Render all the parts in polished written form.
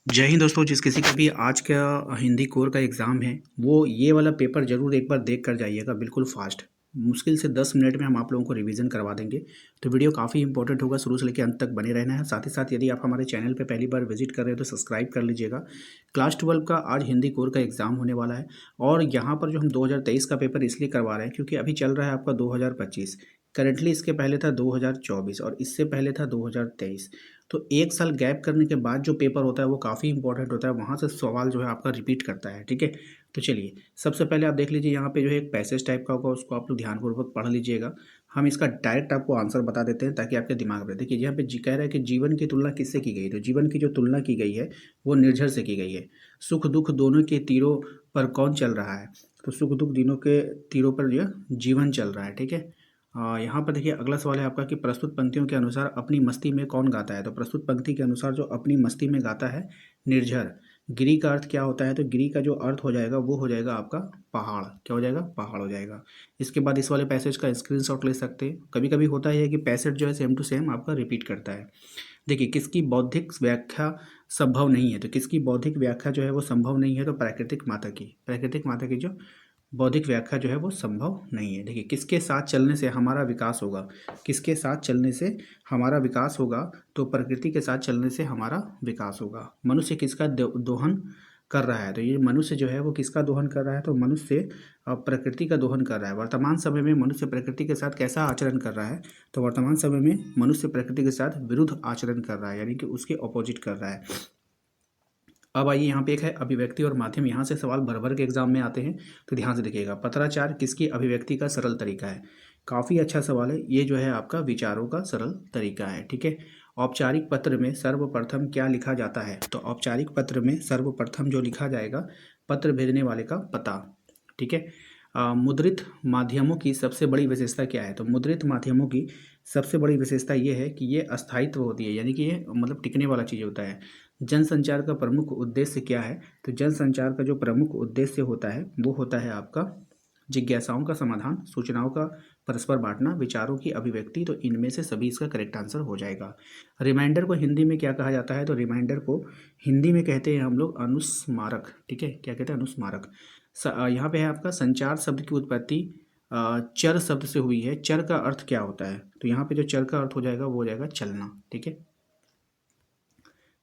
जय हिंद दोस्तों। जिस किसी का भी आज का हिंदी कोर का एग्ज़ाम है वो ये वाला पेपर ज़रूर एक बार देख कर जाइएगा, बिल्कुल फास्ट। मुश्किल से 10 मिनट में हम आप लोगों को रिवीजन करवा देंगे। तो वीडियो काफ़ी इंपॉर्टेंट होगा, शुरू से लेकर अंत तक बने रहना है। साथ ही साथ यदि आप हमारे चैनल पे पहली बार विजिट कर रहे हैं तो सब्सक्राइब कर लीजिएगा। क्लास 12 का आज हिंदी कोर का एग्ज़ाम होने वाला है और यहाँ पर जो हम 2023 का पेपर इसलिए करवा रहे हैं क्योंकि अभी चल रहा है आपका 2025। करेंटली इसके पहले था 2024 और इससे पहले था 2023। तो एक साल गैप करने के बाद जो पेपर होता है वो काफ़ी इंपॉर्टेंट होता है, वहाँ से सवाल जो है आपका रिपीट करता है। ठीक है, तो चलिए सबसे पहले आप देख लीजिए, यहाँ पे जो है एक पैसेज टाइप का होगा, उसको आप लोग ध्यानपूर्वक पढ़ लीजिएगा। हम इसका डायरेक्ट आपको आंसर बता देते हैं ताकि आपके दिमाग में देखिए। यहाँ पे कह रहा है कि जीवन की तुलना किससे की गई, तो जीवन की जो तुलना की गई है वो निर्झर से की गई है। सुख दुख दोनों के तीरों पर कौन चल रहा है, तो सुख दुख दोनों के तीरों पर जो है जीवन चल रहा है। ठीक है, यहाँ पर देखिए अगला सवाल है आपका कि प्रस्तुत पंक्तियों के अनुसार अपनी मस्ती में कौन गाता है, तो प्रस्तुत पंक्ति के अनुसार जो अपनी मस्ती में गाता है निर्झर। गिरी का अर्थ क्या होता है, तो गिरी का जो अर्थ हो जाएगा वो हो जाएगा आपका पहाड़। क्या हो जाएगा, पहाड़ हो जाएगा। इसके बाद इस वाले पैसेज का स्क्रीनशॉट ले सकते हैं। कभी कभी होता है कि पैसेज जो है सेम टू सेम आपका रिपीट करता है। देखिए किसकी बौद्धिक व्याख्या संभव नहीं है, तो किसकी बौद्धिक व्याख्या जो है वो संभव नहीं है, तो प्राकृतिक माता की। प्राकृतिक माता की जो बौद्धिक व्याख्या जो है वो संभव नहीं है। देखिए किसके साथ चलने से हमारा विकास होगा, किसके साथ चलने से हमारा विकास होगा, तो प्रकृति के साथ चलने से हमारा विकास होगा। मनुष्य किसका दोहन कर रहा है, तो ये मनुष्य जो है वो किसका दोहन कर रहा है, तो मनुष्य प्रकृति का दोहन कर रहा है। वर्तमान समय में मनुष्य प्रकृति के साथ कैसा आचरण कर रहा है, तो वर्तमान समय में मनुष्य प्रकृति के साथ विरुद्ध आचरण कर रहा है, यानी कि उसके ऑपोजिट कर रहा है। अब आइए यहाँ पे एक है अभिव्यक्ति और माध्यम। यहाँ से सवाल भर भर के एग्जाम में आते हैं, तो ध्यान से देखिएगा। पत्राचार किसकी अभिव्यक्ति का सरल तरीका है, काफ़ी अच्छा सवाल है ये, जो है आपका विचारों का सरल तरीका है। ठीक है, औपचारिक पत्र में सर्वप्रथम क्या लिखा जाता है, तो औपचारिक पत्र में सर्वप्रथम जो लिखा जाएगा पत्र भेजने वाले का पता। ठीक है, मुद्रित माध्यमों की सबसे बड़ी विशेषता क्या है, तो मुद्रित माध्यमों की सबसे बड़ी विशेषता ये है कि ये अस्थायित्व होती है, यानी कि ये मतलब टिकने वाला चीज़ होता है। जनसंचार का प्रमुख उद्देश्य क्या है, तो जनसंचार का जो प्रमुख उद्देश्य होता है वो होता है आपका जिज्ञासाओं का समाधान, सूचनाओं का परस्पर बांटना, विचारों की अभिव्यक्ति। तो इनमें से सभी इसका करेक्ट आंसर हो जाएगा। रिमाइंडर को हिंदी में क्या कहा जाता है, तो रिमाइंडर को हिंदी में कहते हैं हम लोग अनुस्मारक। ठीक है, क्या कहते हैं, अनुस्मारक। यहाँ पे है आपका संचार शब्द की उत्पत्ति चर शब्द से हुई है। चर का अर्थ क्या होता है, तो यहाँ पे जो चर का अर्थ हो जाएगा वो हो जाएगा चलना। ठीक है,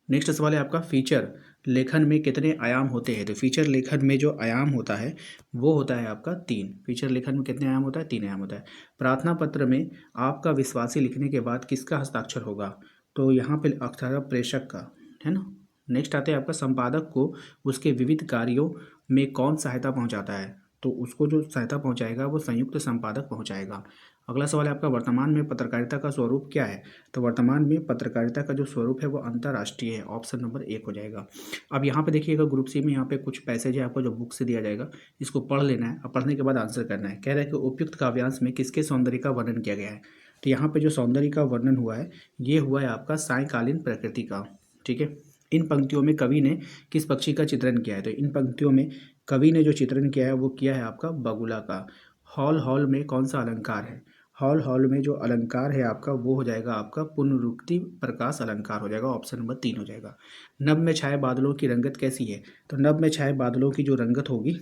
नेक्स्ट सवाल है आपका फीचर लेखन में कितने आयाम होते हैं, तो फीचर लेखन में जो आयाम होता है वो होता है आपका 3। फीचर लेखन में कितने आयाम होता है, 3 आयाम होता है। प्रार्थना पत्र में आपका विश्वासी लिखने के बाद किसका हस्ताक्षर होगा, तो यहाँ पे अक्षर प्रेषक का है ना। नेक्स्ट आते हैं आपका संपादक को उसके विविध कार्यों में कौन सहायता पहुँचाता है, तो उसको जो सहायता पहुँचाएगा वो संयुक्त संपादक पहुँचाएगा। अगला सवाल है आपका वर्तमान में पत्रकारिता का स्वरूप क्या है, तो वर्तमान में पत्रकारिता का जो स्वरूप है वो अंतर्राष्ट्रीय है। ऑप्शन नंबर 1 हो जाएगा। अब यहाँ पे देखिएगा ग्रुप सी में यहाँ पे कुछ पैसेज है आपको जो बुक से दिया जाएगा, इसको पढ़ लेना है और पढ़ने के बाद आंसर करना है। कह रहा है कि उपयुक्त काव्यांश में किसके सौंदर्य का वर्णन किया गया है, तो यहाँ पे जो सौंदर्य का वर्णन हुआ है ये हुआ है आपका सायकालीन प्रकृति का। ठीक है, इन पंक्तियों में कवि ने किस पक्षी का चित्रण किया है, तो इन पंक्तियों में कवि ने जो चित्रण किया है वो किया है आपका बगुला का। हॉल हॉल में कौन सा अलंकार है, हॉल हॉल में जो अलंकार है आपका वो हो जाएगा आपका पुनरुक्ति प्रकाश अलंकार हो जाएगा। ऑप्शन नंबर 3 हो जाएगा। नभ में छाए बादलों की रंगत कैसी है, तो नभ में छाए बादलों की जो रंगत होगी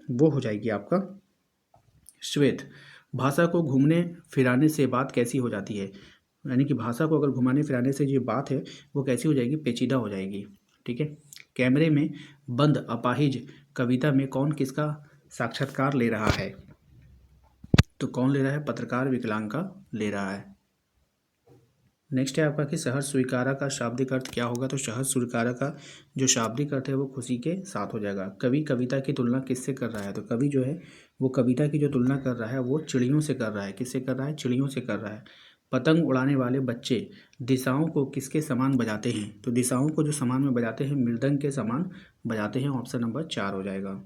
वो हो जाएगी आपका श्वेत। भाषा को घूमने फिराने से बात कैसी हो जाती है, यानी कि भाषा को अगर घुमाने फिराने से जो बात है वो कैसी हो जाएगी, पेचीदा हो जाएगी। ठीक है, कैमरे में बंद अपाहिज कविता में कौन किसका साक्षात्कार ले रहा है, तो कौन ले रहा है, पत्रकार विकलांग का ले रहा है। नेक्स्ट है आपका कि सहर्ष स्वीकारा का शाब्दिक अर्थ क्या होगा, तो सहर्ष स्वीकारा का जो शाब्दिक अर्थ है वो खुशी के साथ हो जाएगा। कवि कविता की तुलना किससे कर रहा है, तो कवि जो है वो कविता की जो तुलना कर रहा है वो चिड़ियों से कर रहा है। किससे कर रहा है, चिड़ियों से कर रहा है। पतंग उड़ाने वाले बच्चे दिशाओं को किसके समान बजाते हैं, तो दिशाओं को जो समान में बजाते हैं मृदंग के समान बजाते हैं। ऑप्शन नंबर 4 हो जाएगा।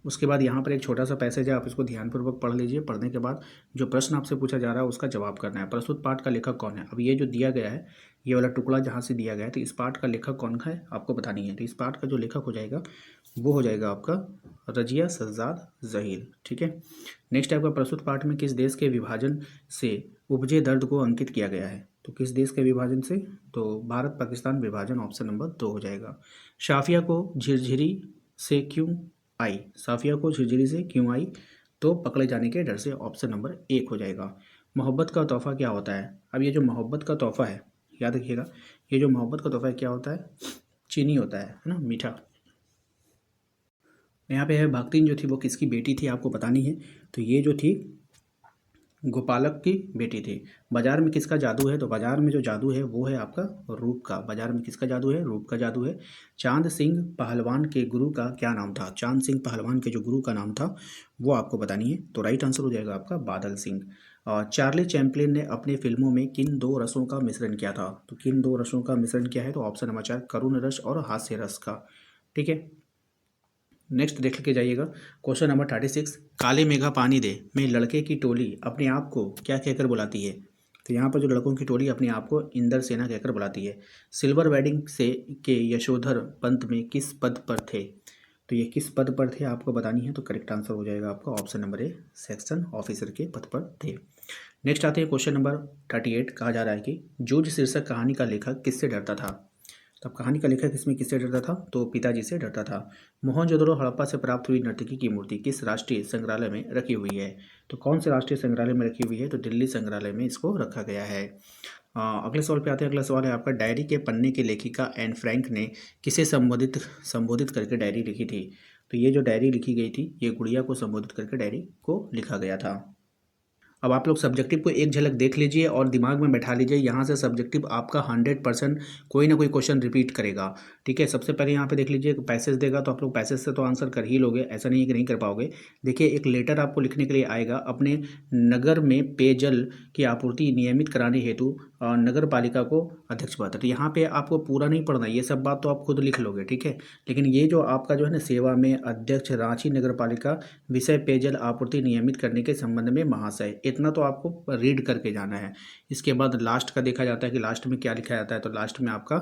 उसके बाद यहाँ पर एक छोटा सा पैसेज है, आप इसको ध्यानपूर्वक पढ़ लीजिए। पढ़ने के बाद जो प्रश्न आपसे पूछा जा रहा है उसका जवाब करना है। प्रस्तुत पाठ का लेखक कौन है, अब ये जो दिया गया है ये वाला टुकड़ा जहाँ से दिया गया है, तो इस पाठ का लेखक कौन है आपको बतानी है। तो इस पाठ का जो लेखक हो जाएगा वो हो जाएगा आपका रजिया सज्जाद जहीर। ठीक है, नेक्स्ट आपका प्रस्तुत पाठ में किस देश के विभाजन से उपजे दर्द को अंकित किया गया है, तो किस देश के विभाजन से? तो भारत पाकिस्तान विभाजन, ऑप्शन नंबर 2 हो जाएगा। साफिया को झिरझिरी से क्यों आई? साफिया को झिरझिरी से क्यों आई? तो पकड़े जाने के डर से, ऑप्शन नंबर 1 हो जाएगा। मोहब्बत का तोहफा क्या होता है? अब ये जो मोहब्बत का तोहफा है, याद रखिएगा, ये जो मोहब्बत का तोहफा क्या होता है? चीनी होता है ना, मीठा। यहाँ पे है भागतीन जो थी वो किसकी बेटी थी, आपको बतानी है। तो ये जो थी गोपालक की बेटी थी। बाजार में किसका जादू है? तो बाजार में जो जादू है वो है आपका रूप का। बाजार में किसका जादू है? रूप का जादू है। चांद सिंह पहलवान के गुरु का क्या नाम था? चांद सिंह पहलवान के जो गुरु का नाम था वो आपको बतानी है। तो राइट आंसर हो जाएगा आपका बादल सिंह। और चार्ली चैपलिन ने अपने फिल्मों में किन 2 रसों का मिश्रण किया था? तो किन 2 रसों का मिश्रण किया है? तो ऑप्शन नंबर 4 करुण रस और हास्य रस का। ठीक है, नेक्स्ट देख के जाइएगा। क्वेश्चन नंबर 36, काले मेघा पानी दे में लड़के की टोली अपने आप को क्या कहकर बुलाती है? तो यहाँ पर जो लड़कों की टोली अपने आप को इंद्र सेना कहकर बुलाती है। सिल्वर वेडिंग से के यशोधर पंत में किस पद पर थे? तो ये किस पद पर थे आपको बतानी है। तो करेक्ट आंसर हो जाएगा आपका option number A, section officer के पद पर थे। नेक्स्ट आते हैं क्वेश्चन नंबर 38। कहा जा रहा है कि जूझ शीर्षक कहानी का लेखक किससे डरता था? तब कहानी का लेखक इसमें किससे डरता था? तो पिताजी से डरता था। मोहनजोदड़ो हड़प्पा से प्राप्त हुई नर्तकी की मूर्ति किस राष्ट्रीय संग्रहालय में रखी हुई है? तो कौन से राष्ट्रीय संग्रहालय में रखी हुई है? तो दिल्ली संग्रहालय में इसको रखा गया है। अगले सवाल पे आते हैं। अगला सवाल है आपका, डायरी के पन्ने की लेखिका एन फ्रैंक ने किसे संबोधित संबोधित करके डायरी लिखी थी? तो ये जो डायरी लिखी गई थी ये गुड़िया को संबोधित करके डायरी को लिखा गया था। अब आप लोग सब्जेक्टिव को एक झलक देख लीजिए और दिमाग में बैठा लीजिए। यहाँ से सब्जेक्टिव आपका 100% कोई ना कोई क्वेश्चन रिपीट करेगा। ठीक है, सबसे पहले यहाँ पे देख लीजिए, पैसेज देगा तो आप लोग पैसेज से तो आंसर कर ही लोगे, ऐसा नहीं है कि नहीं कर पाओगे। देखिए, एक लेटर आपको लिखने के लिए आएगा, अपने नगर में पेयजल की आपूर्ति नियमित कराने हेतु नगर पालिका को अध्यक्ष पद। तो यहाँ पे आपको पूरा नहीं पढ़ना, ये सब बात तो आप खुद लिख लोगे। ठीक है, लेकिन ये जो आपका जो है ना, सेवा में अध्यक्ष रांची नगर पालिका, विषय पेयजल आपूर्ति नियमित करने के संबंध में महाशय, इतना तो आपको रीड करके जाना है। इसके बाद लास्ट का देखा जाता है कि लास्ट में क्या लिखा जाता है। तो लास्ट में आपका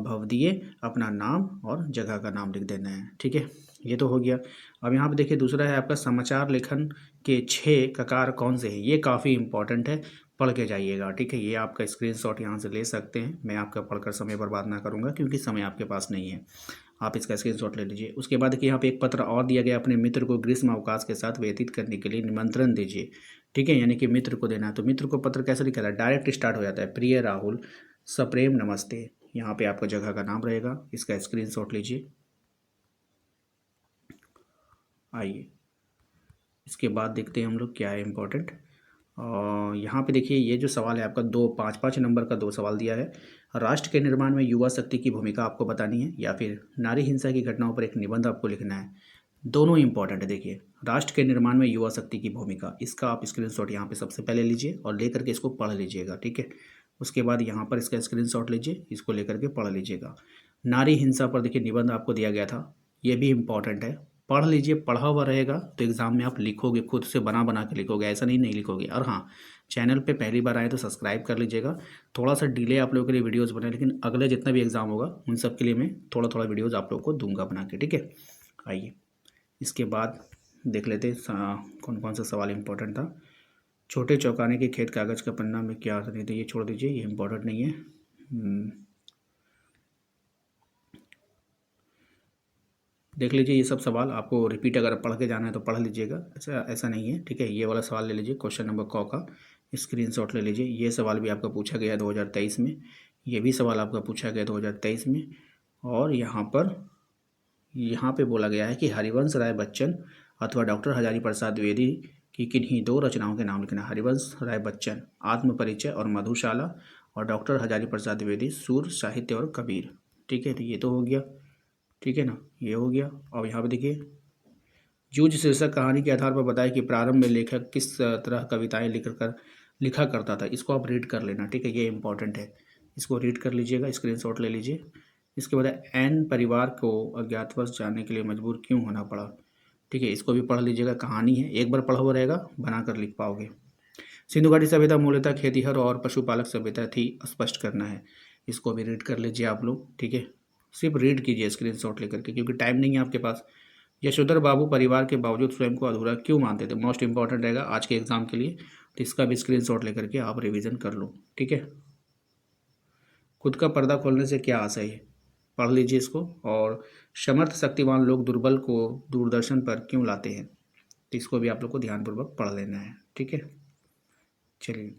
भवदीय अपना नाम और जगह का नाम लिख देना है। ठीक है, ये तो हो गया। अब यहाँ पे देखिए, दूसरा है आपका, समाचार लेखन के 6 ककार कौन से हैं? ये काफ़ी इंपॉर्टेंट है, पढ़ के जाइएगा। ठीक है, ये आपका स्क्रीनशॉट यहाँ से ले सकते हैं। मैं आपका पढ़कर समय बर्बाद ना करूँगा क्योंकि समय आपके पास नहीं है, आप इसका स्क्रीनशॉट ले लीजिए। उसके बाद देखिए, यहाँ पे एक पत्र और दिया गया, अपने मित्र को ग्रीष्म अवकाश के साथ व्यतीत करने के लिए निमंत्रण दीजिए। ठीक है, यानी कि मित्र को देना है। तो मित्र को पत्र कैसे लिखा है? डायरेक्ट स्टार्ट हो जाता है, प्रिय राहुल, सप्रेम नमस्ते। यहाँ पे आपका जगह का नाम रहेगा, इसका स्क्रीनशॉट लीजिए। आइए, इसके बाद देखते हैं हम लोग क्या है इम्पोर्टेंट। और यहाँ पे देखिए, ये जो सवाल है आपका, 5-5 नंबर का 2 सवाल दिया है। राष्ट्र के निर्माण में युवा शक्ति की भूमिका आपको बतानी है, या फिर नारी हिंसा की घटनाओं पर एक निबंध आपको लिखना है। दोनों इंपॉर्टेंट है। देखिए, राष्ट्र के निर्माण में युवा शक्ति की भूमिका, इसका आप स्क्रीनशॉट यहाँ पे सबसे पहले लीजिए और लेकर के इसको पढ़ लीजिएगा। ठीक है, उसके बाद यहाँ पर इसका स्क्रीनशॉट लीजिए, इसको लेकर के पढ़ लीजिएगा। नारी हिंसा पर देखिए निबंध आपको दिया गया था, ये भी इम्पॉर्टेंट है, पढ़ लीजिए। पढ़ा हुआ रहेगा तो एग्ज़ाम में आप लिखोगे, खुद से बना बना के लिखोगे, ऐसा नहीं लिखोगे। और हाँ, चैनल पे पहली बार आए तो सब्सक्राइब कर लीजिएगा। थोड़ा सा डिले आप लोगों के लिए वीडियोस बने, लेकिन अगले जितना भी एग्ज़ाम होगा उन सब के लिए मैं थोड़ा थोड़ा वीडियोस आप लोगों को दूंगा बना के। ठीक है, आइए इसके बाद देख लेते हैं कौन कौन सा सवाल इम्पोर्टेंट था। छोटे चौकाने के खेत कागज़ का पन्ना में क्या अर्थ नहीं था? ये छोड़ दीजिए, ये इम्पोर्टेंट नहीं है। देख लीजिए, ये सब सवाल आपको रिपीट अगर पढ़ के जाना है तो पढ़ लीजिएगा, ऐसा नहीं है। ठीक है, ये वाला सवाल ले लीजिए, क्वेश्चन नंबर क का स्क्रीनशॉट ले लीजिए। ये सवाल भी आपका पूछा गया 2023 में, ये भी सवाल आपका पूछा गया 2023 में। और यहाँ पे बोला गया है कि हरिवंश राय बच्चन अथवा डॉक्टर हजारी प्रसाद द्विवेदी की किन्हीं 2 रचनाओं के नाम लिखना। हरिवंश राय बच्चन आत्मपरिचय और मधुशाला, और डॉक्टर हजारी प्रसाद द्विवेदी सूर साहित्य और कबीर। ठीक है, तो ये तो हो गया। ठीक है ना, ये हो गया। अब यहाँ पे देखिए, जूझ शीर्षक कहानी के आधार पर बताया कि प्रारंभ में लेखक किस तरह कविताएं लिखा करता था। इसको आप रीड कर लेना। ठीक है, ये इंपॉर्टेंट है, इसको रीड कर लीजिएगा, स्क्रीनशॉट ले लीजिए। इसके बाद एन परिवार को अज्ञातवास जाने के लिए मजबूर क्यों होना पड़ा। ठीक है, इसको भी पढ़ लीजिएगा, कहानी है, एक बार पढ़ा हुआ रहेगा, बना कर लिख पाओगे। सिंधु घाटी सभ्यता मूलतः खेतीहर और पशुपालक सभ्यता थी, स्पष्ट करना है। इसको भी रीड कर लीजिए आप लोग। ठीक है, सिर्फ रीड कीजिए स्क्रीनशॉट लेकर के, क्योंकि टाइम नहीं है आपके पास। यशोधर बाबू परिवार के बावजूद स्वयं को अधूरा क्यों मानते थे? मोस्ट इंपॉर्टेंट रहेगा आज के एग्जाम के लिए, तो इसका भी स्क्रीनशॉट लेकर के आप रिवीजन कर लो। ठीक है, खुद का पर्दा खोलने से क्या आशय है, पढ़ लीजिए इसको। और समर्थ शक्तिवान लोग दुर्बल को दूरदर्शन पर क्यों लाते हैं, तो इसको भी आप लोग को ध्यानपूर्वक पढ़ लेना है। ठीक है, चलिए,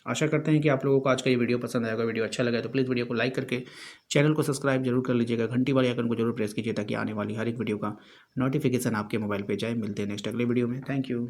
आशा करते हैं कि आप लोगों को आज का ये वीडियो पसंद आएगा। वीडियो अच्छा लगा तो प्लीज़ वीडियो को लाइक करके चैनल को सब्सक्राइब जरूर कर लीजिएगा। घंटी वाले आइकन को जरूर प्रेस कीजिए ताकि आने वाली हर एक वीडियो का नोटिफिकेशन आपके मोबाइल पे जाए। मिलते हैं नेक्स्ट अगले वीडियो में। Thank you.